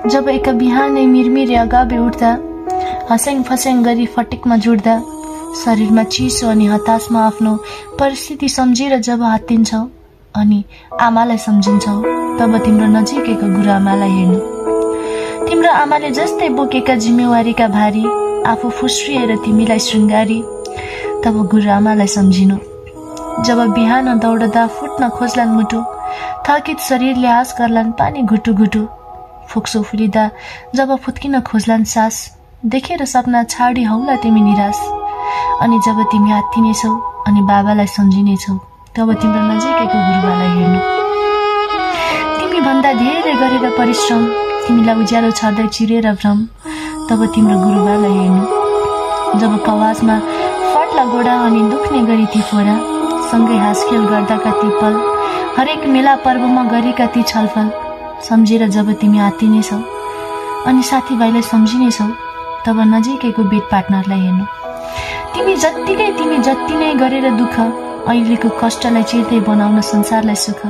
जब एका बिहानै मिरमिरे अगाबे उठ्दा, हस्याङ फस्याङ गरी फटिकमा जुट्दा, शरीरमा चिसो अनि हताशमा आफ्नो परिस्थिति सम्झेर जब हत्तिन्छौ अनि आमालाई सम्झिन्छौ, तब तिम्रो नजिकैको गुरुआमालाई हेर्नु। तिम्रो आमाले जस्तै बोकेका जिम्मेवारीका भारी आफू फुस्रिएर तिमीलाई शृङ्गारी, तब गुरुआमालाई सम्झिनु। जब बिहान दौडदा फुट्न खोज्लान् मुटु, थकित शरीरले आस गर्लान् पानी घुटु घुटु, फोक्सो फुलिँदा जब फुत्किन खोज्लान् सास, देखेर सपना छाडी हौला तिमी निराश। अनि जब तिमी आत्तिनेछौ अनि बाबालाई सम्झिनेछौ, तब तिम्रो नजिकैको गुरुबालाई हेर्नु। तिमी भन्दा धेरै गरेर परिश्रम, तिमीलाई उज्यालो छर्दै चिरेर भ्रम, तब तिम्रो गुरुबालाई हेर्नु। जब कवाजमा फट्ला गोडा अनि दुख्ने गरी ती फोरा, सँगै हाँसखेल गर्दाका ती पल, हरेक मेला पर्वमा गरेका ती छलफल, सम्झेर जब तिमी आत्तिनेछौ अनि साथीभाइलाई सम्झिनेछौ, तब नजिकैको बेड पार्टनरलाई हेर्नु। तिमी जति नै गरेर दुःख, अहिलेको कष्टलाई चिर्दै बनाउन संसारलाई सुख,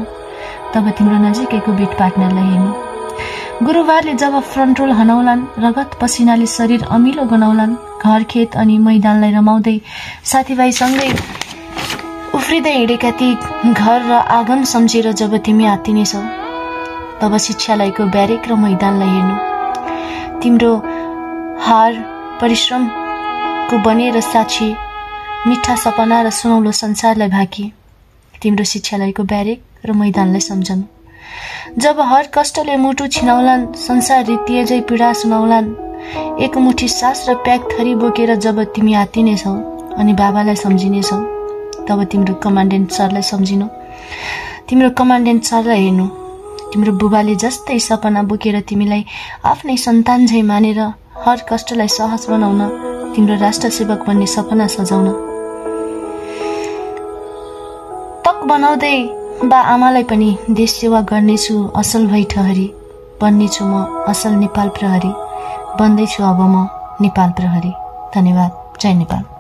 तब तिम्रो नजिकैको बेड पार्टनरलाई हेर्नु। गुरुबारले जब फ्रन्ट रोल हनाउलान्, रगत पसिनाले शरीर अमिलो गनाउलान्, घर खेत अनि मैदानलाई रमाउँदै साथीभाइसँगै उफ्रिँदै हिँडेका ती घर र आँगन सम्झेर जब तिमी आत्तिनेछौ, तब शिक्षालयको ब्यारेक र मैदानलाई हेर्नु। तिम्रो हार परिश्रमको बनेर साक्षी, मिठा सपना र सुनौलो संसारलाई भाकी, तिम्रो शिक्षालयको ब्यारेक र मैदानलाई सम्झनु। जब हर कष्टले मुटु छिनाउलान्, संसार रित्तिएझै पीडा सुनाउलान्, एक मुठी सास र प्याक थरी बोकेर जब तिमी आत्तिनेछौ अनि बाबालाई सम्झिनेछौ, तब तिम्रो कमान्डेन्ट सरलाई सम्झिनु। तिम्रो कमान्डेन्ट सरलाई हेर्नु। तिम्रो बुबाले जस्तै सपना बोकेर तिमीलाई आफ्नै सन्तान झै मानेर हर कष्टलाई सहज बनाउन, तिम्रो राष्ट्र सेवक बन्ने सपना सजाउन। तक बनाउँदै बा आमालाई पनि देश सेवा गर्नेछु असल भई ठहरी, बन्नेछु म असल नेपाल प्रहरी, बन्दैछु अब म नेपाल प्रहरी। धन्यवाद। जय नेपाल।